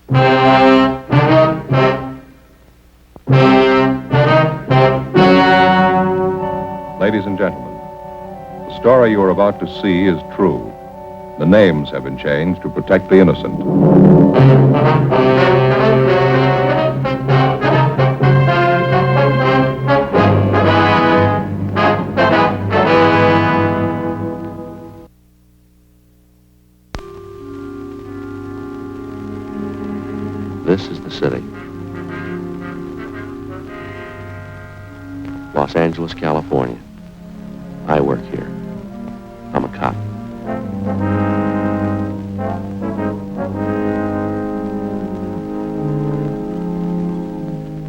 Ladies and gentlemen, the story you are about to see is true. The names have been changed to protect the innocent. This is the city. Los Angeles, California. I work here. I'm a cop.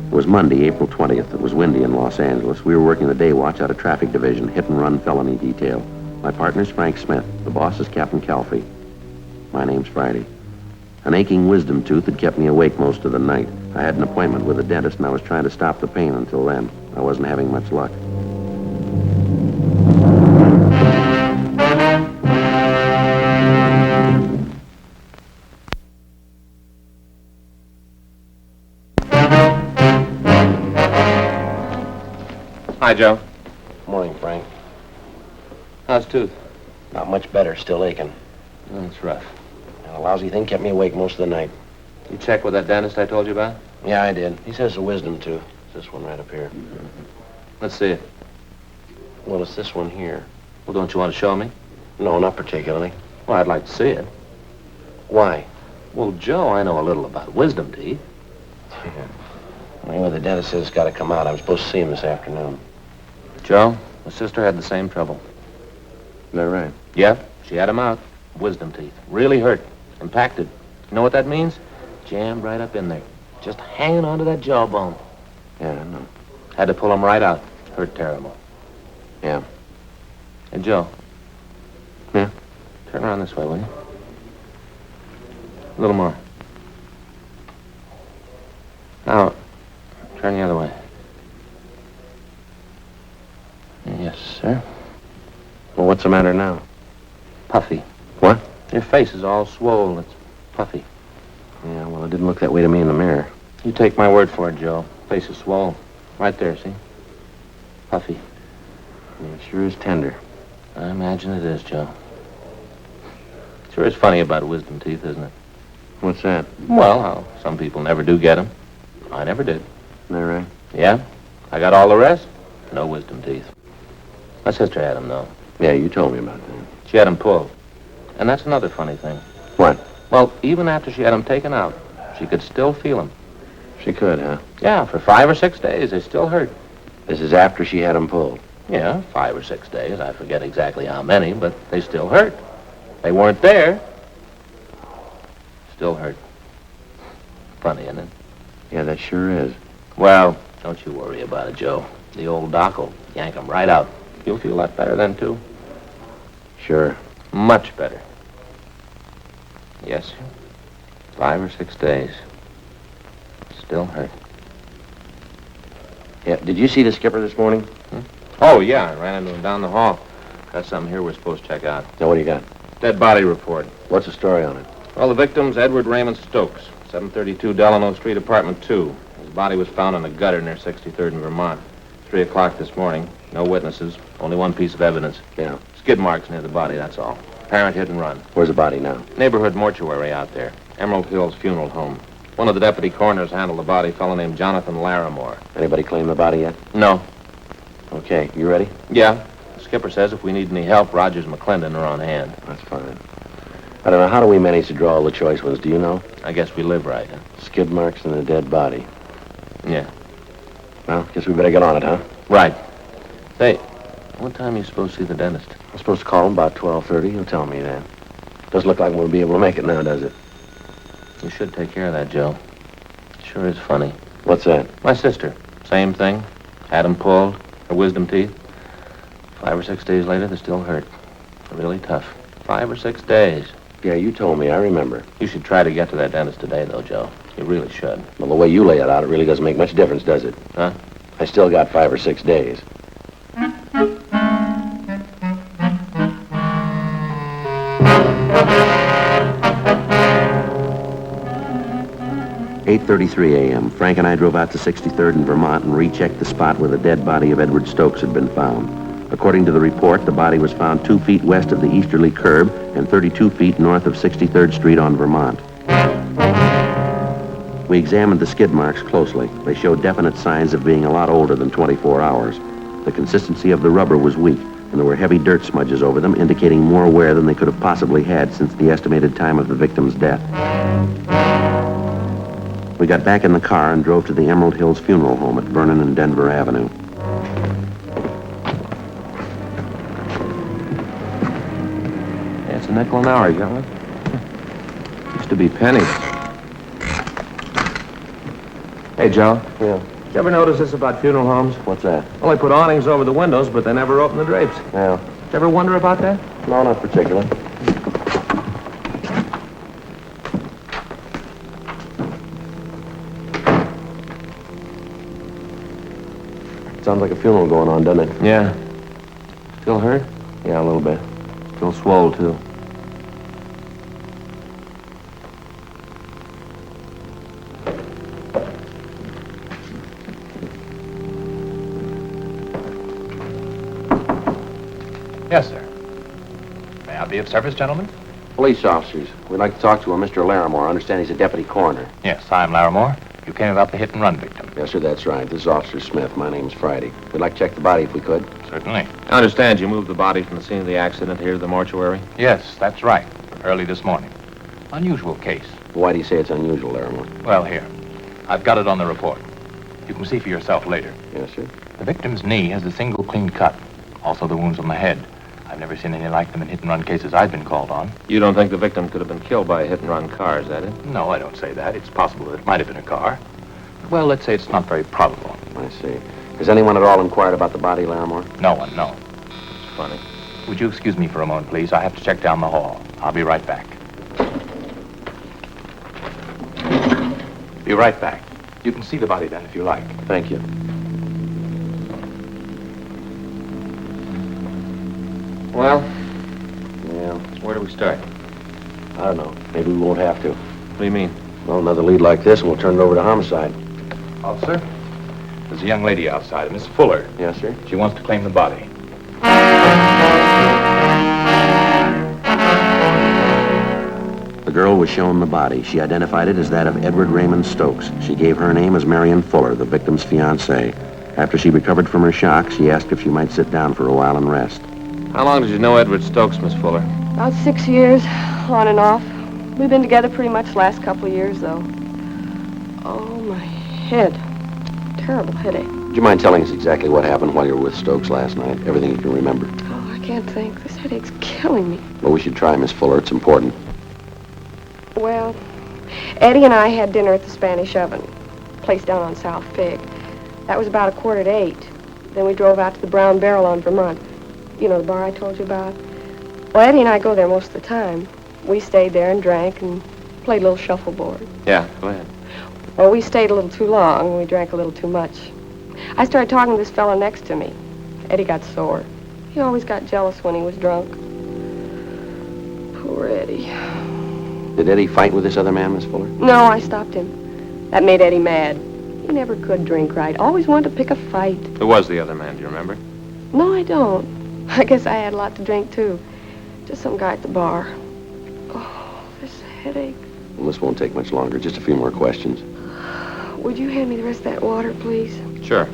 It was Monday, April 20th. It was windy in Los Angeles. We were working the day watch out of traffic division, hit and run felony detail. My partner's Frank Smith. The boss is Captain Calfee. My name's Friday. An aching wisdom tooth had kept me awake most of the night. I had an appointment with a dentist, and I was trying to stop the pain until then. I wasn't having much luck. Hi, Joe. Morning, Frank. How's tooth? Not much better, still aching. That's rough. And a lousy thing kept me awake most of the night. You checked with that dentist I told you about? Yeah, I did. He says it's a wisdom tooth. It's this one right up here. Let's see it. Well, it's this one here. Well, don't you want to show me? No, not particularly. Well, I'd like to see it. Why? Well, Joe, I know a little about wisdom teeth. Anyway, the dentist says it's got to come out. I'm supposed to see him this afternoon. Joe, my sister had the same trouble. Is that right? Yeah, she had 'em out. Wisdom teeth. Really hurt. Impacted. You know what that means? Jammed right up in there. Just hanging onto that jawbone. Yeah, I know. Had to pull 'em right out. Hurt terrible. Yeah. Hey, Joe. Yeah? Turn around this way, will you? A little more. Now, turn the other way. Yes, sir. Well, what's the matter now? Puffy. What? Your face is all swollen. It's puffy. Yeah, well, it didn't look that way to me in the mirror. You take my word for it, Joe. Face is swollen. Right there, see? Puffy. Yeah, it sure is tender. I imagine it is, Joe. Sure is funny about wisdom teeth, isn't it? What's that? Well, how some people never do get 'em. I never did. Isn't that right? Yeah? I got all the rest. No wisdom teeth. My sister had 'em, though. Yeah, you told me about that. She had 'em pulled. And that's another funny thing. What? Well, even after she had 'em taken out, she could still feel 'em. She could, huh? Yeah, for 5 or 6 days, they still hurt. This is after she had them pulled. Yeah, 5 or 6 days. I forget exactly how many, but they still hurt. They weren't there. Still hurt. Funny, isn't it? Yeah, that sure is. Well, don't you worry about it, Joe. The old doc will yank 'em right out. You'll feel a lot better then, too. Sure. Much better. Yes, sir. 5 or 6 days. Still hurt. Yeah, did you see the skipper this morning? Oh, yeah, I ran into him down the hall. Got something here we're supposed to check out. Now, what do you got? Dead body report. What's the story on it? Well, the victim's Edward Raymond Stokes, 732 Delano Street, apartment 2. His body was found in a gutter near 63rd and Vermont. 3 o'clock this morning. No witnesses. Only one piece of evidence. Yeah. Skid marks near the body, that's all. Apparent hit and run. Where's the body now? Neighborhood mortuary out there. Emerald Hills Funeral Home. One of the deputy coroners handled the body, a fellow named Jonathan Larimore. Anybody claim the body yet? No. Okay, you ready? Yeah. The skipper says if we need any help, Rogers and McClendon are on hand. That's fine. I don't know, how do we manage to draw all the choice ones? Do you know? I guess we live right, huh? Skid marks and a dead body. Yeah. Well, guess we better get on it, huh? Right. Say, what time are you supposed to see the dentist? I'm supposed to call him about 12:30. He'll tell me then. Doesn't look like we'll be able to make it now, does it? You should take care of that, Joe. Sure is funny. What's that? My sister. Same thing. Had 'em pulled. Her wisdom teeth. 5 or 6 days later, they still hurt. Really tough. 5 or 6 days. Yeah, you told me. I remember. You should try to get to that dentist today, though, Joe. You really should. Well, the way you lay it out, it really doesn't make much difference, does it? Huh? I still got 5 or 6 days. 8:33 a.m. Frank and I drove out to 63rd and Vermont and rechecked the spot where the dead body of Edward Stokes had been found. According to the report, the body was found 2 feet west of the easterly curb and 32 feet north of 63rd Street on Vermont. We examined the skid marks closely. They showed definite signs of being a lot older than 24 hours. The consistency of the rubber was weak, and there were heavy dirt smudges over them, indicating more wear than they could have possibly had since the estimated time of the victim's death. We got back in the car and drove to the Emerald Hills Funeral Home at Vernon and Denver Avenue. Yeah, it's a nickel an hour, you got one? Used to be pennies. Hey, Joe. Yeah. Did you ever notice this about funeral homes? What's that? Well, they put awnings over the windows, but they never open the drapes. Yeah. Did you ever wonder about that? No, not particularly. Sounds like a funeral going on, doesn't it? Yeah. Still hurt? Yeah, a little bit. Still swole, too. Yes, sir. May I be of service, gentlemen? Police officers. We'd like to talk to a Mr. Larimore. I understand he's a deputy coroner. Yes, I'm Larimore. You came about the hit-and-run victim. Yes, sir, that's right. This is Officer Smith. My name's Friday. We'd like to check the body if we could. Certainly. I understand you moved the body from the scene of the accident here to the mortuary? Yes, that's right. Early this morning. Unusual case. Why do you say it's unusual, Larimore? Well, here. I've got it on the report. You can see for yourself later. Yes, sir. The victim's knee has a single clean cut. Also the wounds on the head. I've never seen any like them in hit-and-run cases I've been called on. You don't think the victim could have been killed by a hit-and-run car, is that it? No, I don't say that. It's possible that it might have been a car. Well, let's say it's not very probable. I see. Has anyone at all inquired about the body, Larimore? No one, no. It's funny. Would you excuse me for a moment, please? I have to check down the hall. I'll be right back. Be right back. You can see the body then if you like. Thank you. Well, Yeah, where do we start? I don't know. Maybe we won't have to. What do you mean? Well, another lead like this and we'll turn it over to homicide. Officer, there's a young lady outside, Miss Fuller. Yes, sir? She wants to claim the body. The girl was shown the body. She identified it as that of Edward Raymond Stokes. She gave her name as Marion Fuller, the victim's fiancée. After she recovered from her shock, she asked if she might sit down for a while and rest. How long did you know Edward Stokes, Miss Fuller? About 6 years, on and off. We've been together pretty much the last couple of years, though. Oh, my head. Terrible headache. Would you mind telling us exactly what happened while you were with Stokes last night? Everything you can remember. Oh, I can't think. This headache's killing me. Well, we should try, Miss Fuller. It's important. Well, Eddie and I had dinner at the Spanish Oven, place down on South Fig. That was about 7:45. Then we drove out to the Brown Barrel on Vermont. You know, the bar I told you about? Well, Eddie and I go there most of the time. We stayed there and drank and played a little shuffleboard. Yeah, go ahead. Well, we stayed a little too long. We drank a little too much. I started talking to this fellow next to me. Eddie got sore. He always got jealous when he was drunk. Poor Eddie. Did Eddie fight with this other man, Miss Fuller? No, I stopped him. That made Eddie mad. He never could drink right. Always wanted to pick a fight. Who was the other man, do you remember? No, I don't. I guess I had a lot to drink, too. Just some guy at the bar. Oh, this headache. Well, this won't take much longer. Just a few more questions. Would you hand me the rest of that water, please? Sure.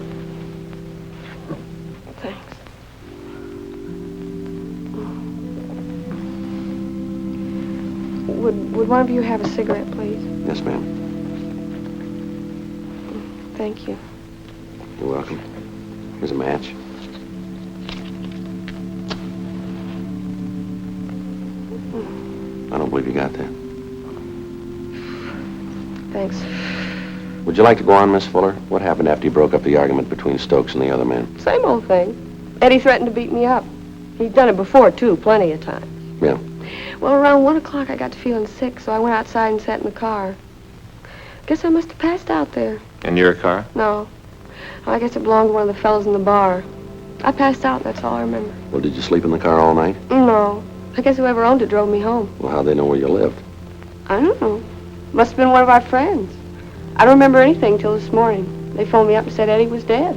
Thanks. Would one of you have a cigarette, please? Yes, ma'am. Thank you. You're welcome. Here's a match. I don't believe you got that. Thanks. Would you like to go on, Miss Fuller? What happened after you broke up the argument between Stokes and the other man? Same old thing. Eddie threatened to beat me up. He'd done it before, too, plenty of times. Yeah. Well, around 1 o'clock, I got to feeling sick, so I went outside and sat in the car. Guess I must have passed out there. In your car? No. I guess it belonged to one of the fellows in the bar. I passed out, that's all I remember. Well, did you sleep in the car all night? No. I guess whoever owned it drove me home. Well, how'd they know where you lived? I don't know. Must have been one of our friends. I don't remember anything till this morning. They phoned me up and said Eddie was dead.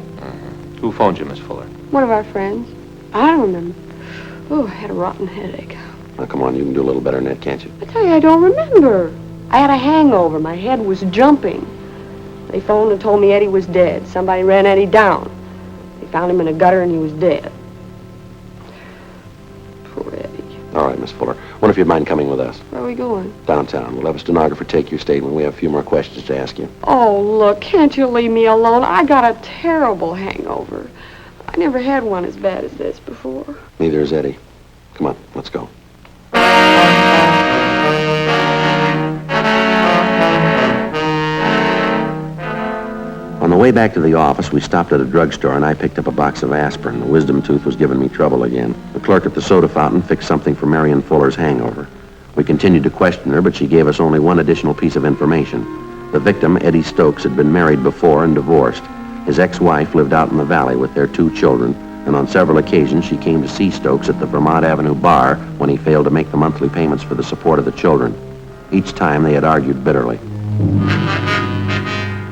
Who phoned you, Miss Fuller? One of our friends. I don't remember. Oh, I had a rotten headache. Now, come on, you can do a little better than that, can't you? I tell you, I don't remember. I had a hangover. My head was jumping. They phoned and told me Eddie was dead. Somebody ran Eddie down. They found him in a gutter and he was dead. Poor Eddie. All right, Miss Fuller. Wonder if you'd mind coming with us. Where are we going? Downtown. We'll have a stenographer take your statement. We have a few more questions to ask you. Oh, look, can't you leave me alone? I got a terrible hangover. I never had one as bad as this before. Neither is Eddie. Come on, let's go. On the way back to the office, we stopped at a drugstore and I picked up a box of aspirin. The wisdom tooth was giving me trouble again. The clerk at the soda fountain fixed something for Marion Fuller's hangover. We continued to question her, but she gave us only one additional piece of information. The victim, Eddie Stokes, had been married before and divorced. His ex-wife lived out in the valley with their 2 children, and on several occasions she came to see Stokes at the Vermont Avenue bar when he failed to make the monthly payments for the support of the children. Each time they had argued bitterly.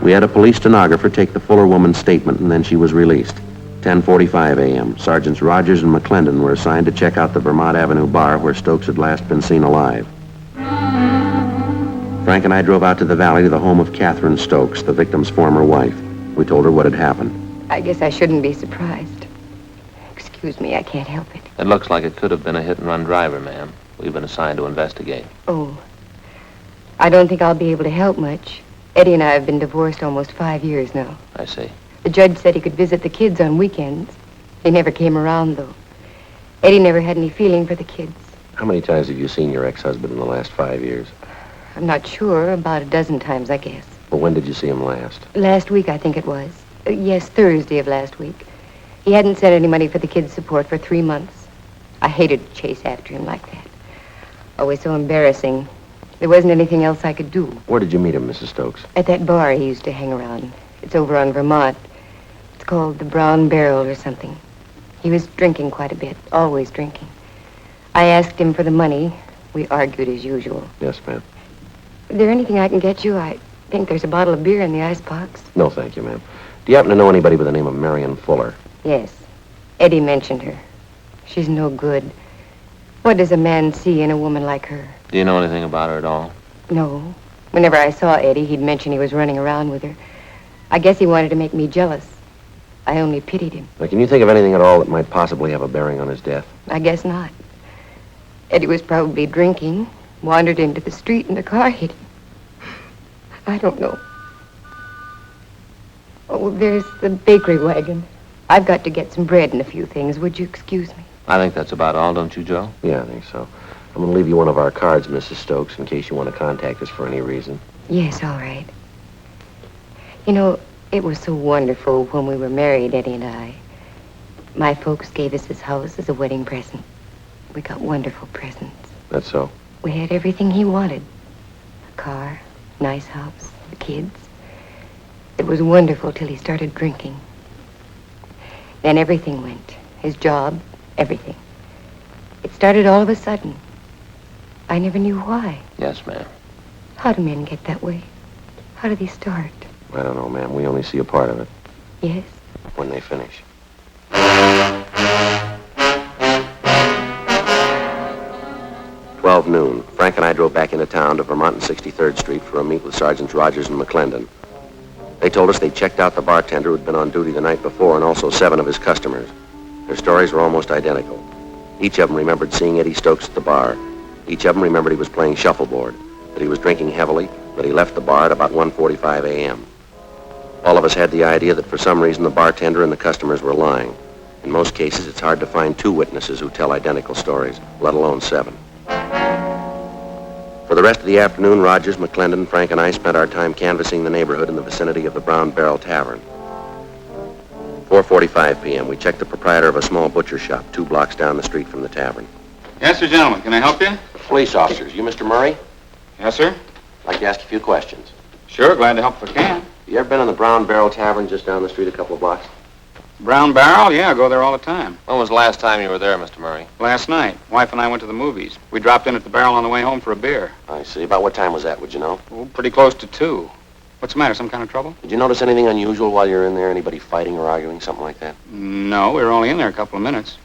We had a police stenographer take the Fuller woman's statement, and then she was released. 10:45 a.m. Sergeants Rogers and McClendon were assigned to check out the Vermont Avenue bar where Stokes had last been seen alive. Frank and I drove out to the valley to the home of Catherine Stokes, the victim's former wife. We told her what had happened. I guess I shouldn't be surprised. Excuse me, I can't help it. It looks like it could have been a hit-and-run driver, ma'am. We've been assigned to investigate. Oh, I don't think I'll be able to help much. Eddie and I have been divorced almost 5 years now. I see. The judge said he could visit the kids on weekends. They never came around, though. Eddie never had any feeling for the kids. How many times have you seen your ex-husband in the last 5 years? I'm not sure. About a dozen times, I guess. Well, when did you see him last? Last week, I think it was. Yes, Thursday of last week. He hadn't sent any money for the kids' support for 3 months. I hated to chase after him like that. Always so embarrassing. There wasn't anything else I could do. Where did you meet him, Mrs. Stokes? At that bar he used to hang around. It's over on Vermont. It's called the Brown Barrel or something. He was drinking quite a bit, always drinking. I asked him for the money. We argued as usual. Yes, ma'am. Is there anything I can get you? I think there's a bottle of beer in the icebox. No, thank you, ma'am. Do you happen to know anybody by the name of Marion Fuller? Yes. Eddie mentioned her. She's no good. What does a man see in a woman like her? Do you know anything about her at all? No. Whenever I saw Eddie, he'd mention he was running around with her. I guess he wanted to make me jealous. I only pitied him. Now, can you think of anything at all that might possibly have a bearing on his death? I guess not. Eddie was probably drinking, wandered into the street, and a car hit him. I don't know. Oh, there's the bakery wagon. I've got to get some bread and a few things. Would you excuse me? I think that's about all, don't you, Joe? Yeah, I think so. I'm going to leave you one of our cards, Mrs. Stokes, in case you want to contact us for any reason. Yes, all right. You know, it was so wonderful when we were married, Eddie and I. My folks gave us this house as a wedding present. We got wonderful presents. That's so. We had everything he wanted. A car, nice house, the kids. It was wonderful till he started drinking. Then everything went. His job, everything. It started all of a sudden. I never knew why. Yes, ma'am. How do men get that way? How do they start? I don't know, ma'am. We only see a part of it. Yes? When they finish. 12 noon. Frank and I drove back into town to Vermont and 63rd Street for a meet with Sergeants Rogers and McClendon. They told us they'd checked out the bartender who'd been on duty the night before and also 7 of his customers. Their stories were almost identical. Each of them remembered seeing Eddie Stokes at the bar. Each of them remembered he was playing shuffleboard, that he was drinking heavily, that he left the bar at about 1:45 a.m. All of us had the idea that for some reason the bartender and the customers were lying. In most cases, it's hard to find 2 witnesses who tell identical stories, let alone 7. For the rest of the afternoon, Rogers, McClendon, Frank, and I spent our time canvassing the neighborhood in the vicinity of the Brown Barrel Tavern. 4:45 p.m., we checked the proprietor of a small butcher shop 2 blocks down the street from the tavern. Yes, sir, gentlemen. Can I help you? Police officers, you Mr. Murray? Yes, sir. I'd like to ask a few questions. Sure, glad to help if I can. You ever been in the Brown Barrel Tavern just down the street a couple of blocks? Brown Barrel? Yeah, I go there all the time. When was the last time you were there, Mr. Murray? Last night, wife and I went to the movies. We dropped in at the Barrel on the way home for a beer. I see. About what time was that, would you know? Oh, pretty close to 2. What's the matter? Some kind of trouble? Did you notice anything unusual while you were in there? Anybody fighting or arguing, something like that? No, we were only in there a couple of minutes.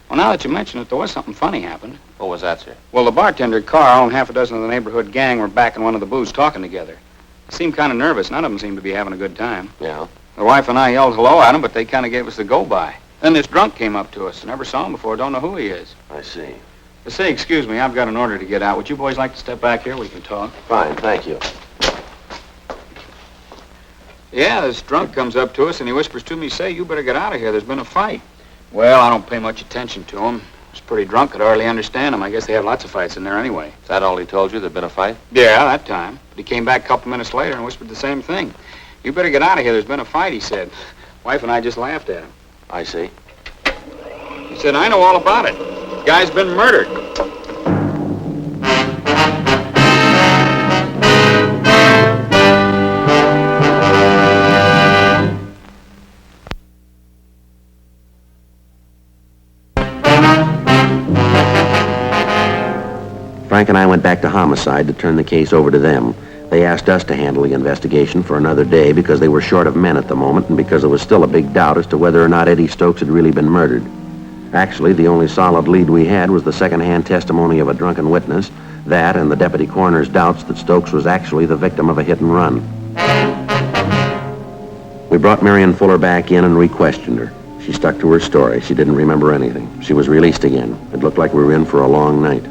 Well, now that you mention it, there was something funny happened. What was that, sir? Well, the bartender, Carl, and half a dozen of the neighborhood gang were back in one of the booths talking together. They seemed kind of nervous. None of them seemed to be having a good time. Yeah. The wife and I yelled hello at them, but they kind of gave us the go-by. Then this drunk came up to us. Never saw him before. Don't know who he is. I see. Say, excuse me, I've got an order to get out. Would you boys like to step back here? We can talk. Fine, thank you. Yeah, this drunk comes up to us and he whispers to me, say, you better get out of here. There's been a fight. Well, I don't pay much attention to him. He's pretty drunk. Could hardly understand him. I guess they have lots of fights in there anyway. Is that all he told you? There'd been a fight? Yeah, that time. But he came back a couple minutes later and whispered the same thing. You better get out of here. There's been a fight, he said. Wife and I just laughed at him. I see. He said, I know all about it. The guy's been murdered. Frank and I went back to homicide to turn the case over to them. They asked us to handle the investigation for another day because they were short of men at the moment and because there was still a big doubt as to whether or not Eddie Stokes had really been murdered. Actually, the only solid lead we had was the second-hand testimony of a drunken witness, that and the deputy coroner's doubts that Stokes was actually the victim of a hit and run. We brought Marion Fuller back in and re-questioned her. She stuck to her story. She didn't remember anything. She was released again. It looked like we were in for a long night.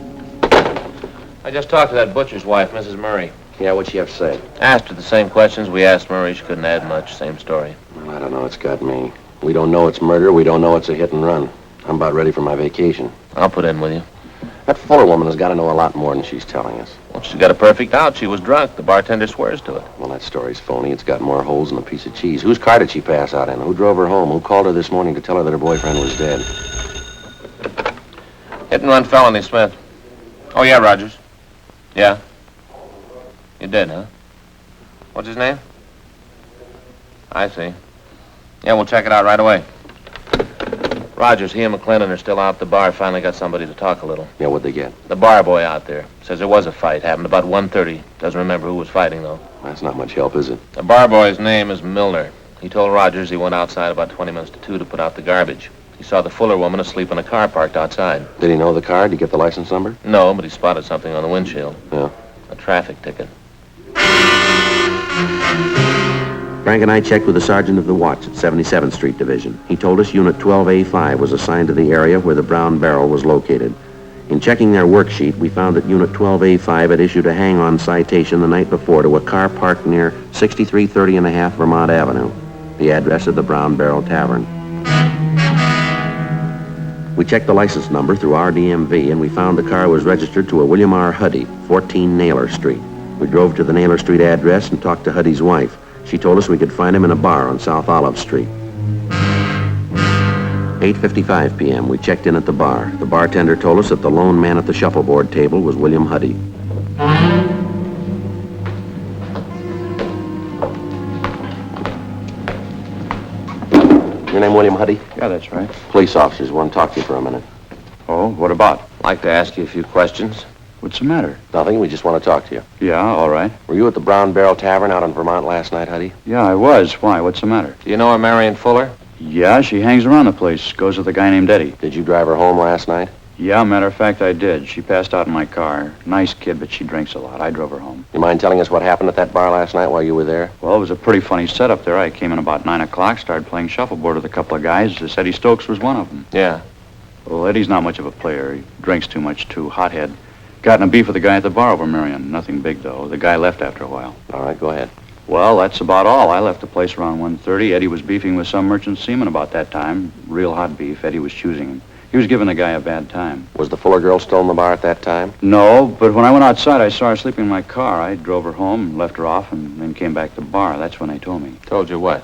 I just talked to that butcher's wife, Mrs. Murray. Yeah, what'd she have to say? Asked her the same questions we asked Murray. She couldn't add much. Same story. Well, I don't know. It's got me. We don't know it's murder. We don't know it's a hit and run. I'm about ready for my vacation. I'll put in with you. That Fuller woman has got to know a lot more than she's telling us. Well, she's got a perfect out. She was drunk. The bartender swears to it. Well, that story's phony. It's got more holes than a piece of cheese. Whose car did she pass out in? Who drove her home? Who called her this morning to tell her that her boyfriend was dead? Hit and run felony, Smith. Oh, yeah, Rogers. Yeah? You did, huh? What's his name? I see. Yeah, we'll check it out right away. Rogers, he and McClendon are still out at the bar. Finally got somebody to talk a little. Yeah, what'd they get? The bar boy out there. Says there was a fight. Happened about 1:30. Doesn't remember who was fighting, though. That's not much help, is it? The bar boy's name is Milner. He told Rogers he went outside about 20 minutes to 2 to put out the garbage. He saw the Fuller woman asleep in a car parked outside. Did he know the car? Did he get the license number? No, but he spotted something on the windshield. Yeah. A traffic ticket. Frank and I checked with the sergeant of the watch at 77th Street Division. He told us Unit 12A5 was assigned to the area where the Brown Barrel was located. In checking their worksheet, we found that Unit 12A5 had issued a hang-on citation the night before to a car parked near 6330.5 Vermont Avenue, the address of the Brown Barrel Tavern. We checked the license number through our DMV, and we found the car was registered to a William R. Huddy, 14 Naylor Street. We drove to the Naylor Street address and talked to Huddy's wife. She told us we could find him in a bar on South Olive Street. 8:55 p.m., we checked in at the bar. The bartender told us that the lone man at the shuffleboard table was William Huddy. Your name William Huddy? Yeah, that's right. Police officers want to talk to you for a minute. Oh, what about? Like to ask you a few questions. What's the matter? Nothing, we just want to talk to you. Yeah, all right. Were you at the Brown Barrel Tavern out in Vermont last night, Huddy? Yeah, I was. Why? What's the matter? Do you know her, Marion Fuller? Yeah, she hangs around the place. Goes with a guy named Eddie. Did you drive her home last night? Yeah, matter of fact, I did. She passed out in my car. Nice kid, but she drinks a lot. I drove her home. You mind telling us what happened at that bar last night while you were there? Well, it was a pretty funny setup there. I came in about 9 o'clock, started playing shuffleboard with a couple of guys. Eddie Stokes was one of them. Yeah. Well, Eddie's not much of a player. He drinks too much, too. Hothead. Got in a beef with the guy at the bar over Marion. Nothing big, though. The guy left after a while. All right, go ahead. Well, that's about all. I left the place around 1:30. Eddie was beefing with some merchant seaman about that time. Real hot beef. Eddie was choosing him. He was giving the guy a bad time. Was the Fuller girl still in the bar at that time? No, but when I went outside, I saw her sleeping in my car. I drove her home, left her off, and then came back to the bar. That's when they told me. Told you what?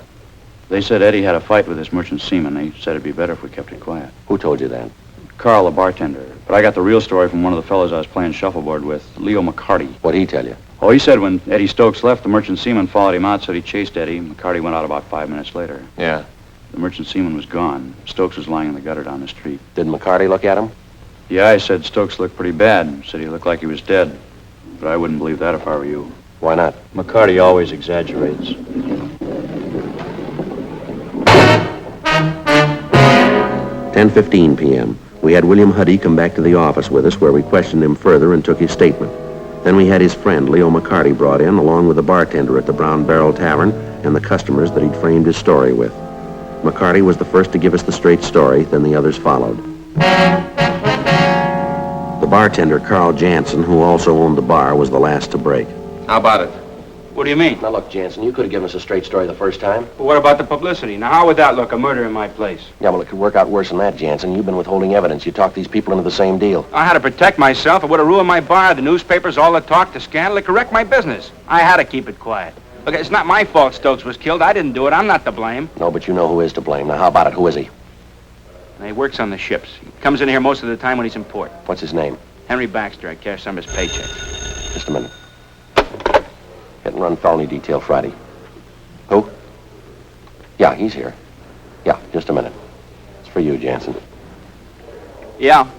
They said Eddie had a fight with this merchant seaman. They said it'd be better if we kept it quiet. Who told you that? Carl, the bartender. But I got the real story from one of the fellows I was playing shuffleboard with, Leo McCarty. What'd he tell you? Oh, he said when Eddie Stokes left, the merchant seaman followed him out, said he chased Eddie. McCarty went out about 5 minutes later. Yeah. The merchant seaman was gone. Stokes was lying in the gutter down the street. Did McCarty look at him? Yeah, I said Stokes looked pretty bad. Said he looked like he was dead. But I wouldn't believe that if I were you. Why not? McCarty always exaggerates. 10:15 p.m. We had William Huddy come back to the office with us where we questioned him further and took his statement. Then we had his friend, Leo McCarty, brought in, along with the bartender at the Brown Barrel Tavern and the customers that he'd framed his story with. McCarty was the first to give us the straight story, then the others followed. The bartender, Carl Jansen, who also owned the bar, was the last to break. How about it? What do you mean? Now look, Jansen, you could have given us a straight story the first time. But what about the publicity? Now, how would that look, a murder in my place? Yeah, well, it could work out worse than that, Jansen. You've been withholding evidence. You talked these people into the same deal. I had to protect myself. It would have ruined my bar, the newspapers, all the talk, the scandal. It could wreck my business. I had to keep it quiet. Look, it's not my fault Stokes was killed. I didn't do it. I'm not to blame. No, but you know who is to blame. Now, how about it? Who is he? And he works on the ships. He comes in here most of the time when he's in port. What's his name? Henry Baxter. I cash some of his paychecks. Just a minute. Hit and run felony detail Friday. Who? Yeah, he's here. Yeah, just a minute. It's for you, Jansen. Yeah.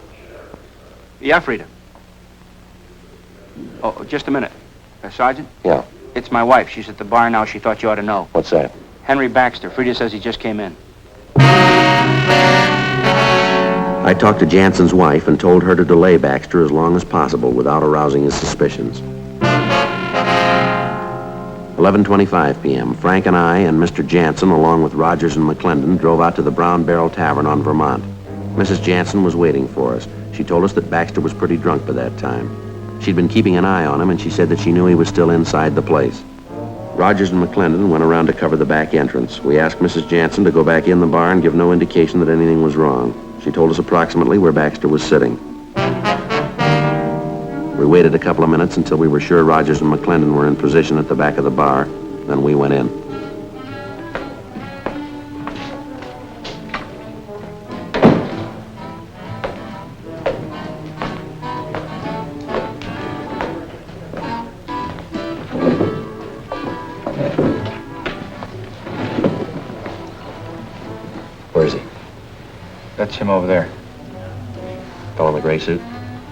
Yeah, Frida. Oh, just a minute. Sergeant? Yeah. It's my wife. She's at the bar now. She thought you ought to know. What's that? Henry Baxter. Frida says he just came in. I talked to Jansen's wife and told her to delay Baxter as long as possible without arousing his suspicions. 11:25 p.m. Frank and I and Mr. Jansen, along with Rogers and McClendon, drove out to the Brown Barrel Tavern on Vermont. Mrs. Jansen was waiting for us. She told us that Baxter was pretty drunk by that time. She'd been keeping an eye on him, and she said that she knew he was still inside the place. Rogers and McClendon went around to cover the back entrance. We asked Mrs. Jansen to go back in the bar and give no indication that anything was wrong. She told us approximately where Baxter was sitting. We waited a couple of minutes until we were sure Rogers and McClendon were in position at the back of the bar. Then we went in. Where is he? That's him over there. Fellow in the gray suit?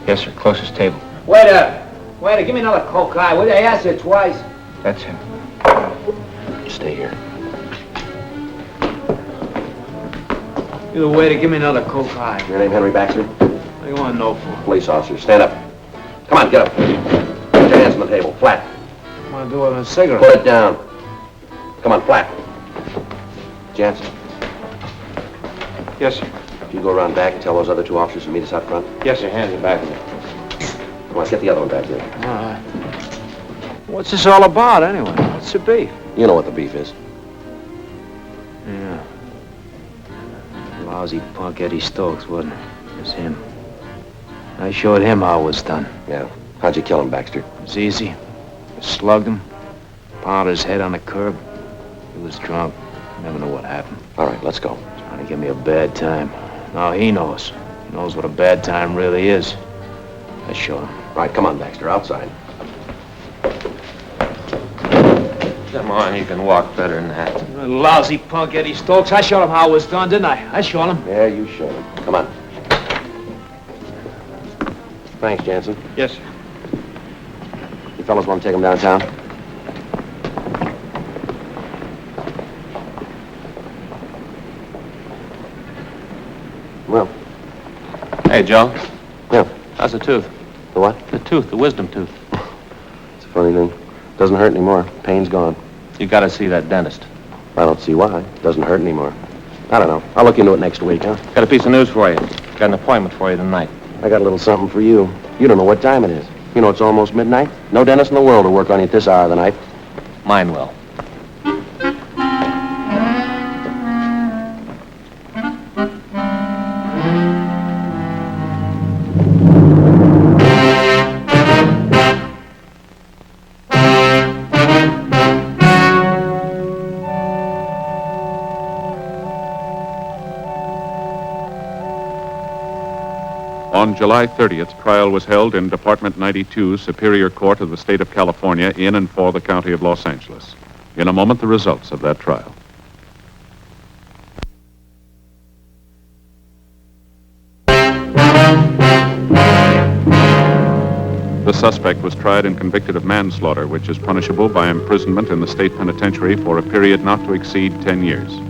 Yes, sir. Closest table. Waiter! Waiter, give me another Coke High. Would I ask it twice? That's him. Stay here. You the waiter, give me another Coke High. Your name Henry Baxter? What do you want to know for? Police officer. Stand up. Come on, get up. Put your hands on the table. Flat. I want to do it with a cigarette. Put it down. Come on, flat. Jansen, Yes, sir. if you go around back and tell those other two officers to meet us out front. Yes, Your sir. hands are back in there. Come on, get the other one back here. All right. What's this all about, anyway? What's the beef? You know what the beef is. Yeah. Lousy punk Eddie Stokes, wasn't it? It was him. I showed him how it was done. Yeah. How'd you kill him, Baxter? It was easy. I slugged him, pounded his head on the curb. He was drunk. Never know what happened. All right, let's go. Trying to give me a bad time. Now he knows. He knows what a bad time really is. I showed him. Right, come on, Baxter, outside. Come on, you can walk better than that. Lousy punk Eddie Stokes. I showed him how it was done, didn't I? I showed him. Yeah, you showed him. Come on. Thanks, Jansen. Yes, sir. You fellas want to take him downtown? Well, Hey, Joe. yeah. How's the tooth? The what? The tooth, the wisdom tooth. It's a funny thing. Doesn't hurt anymore. Pain's gone. You gotta see that dentist. I don't see why. Doesn't hurt anymore. I don't know. I'll look into it next week, huh? Got a piece of news for you. Got an appointment for you tonight. I got a little something for you. You don't know what time it is. You know it's almost midnight. No dentist in the world will work on you at this hour of the night. Mine will. On July 30th, trial was held in Department 92, Superior Court of the State of California, in and for the County of Los Angeles. In a moment, the results of that trial. The suspect was tried and convicted of manslaughter, which is punishable by imprisonment in the state penitentiary for a period not to exceed 10 years.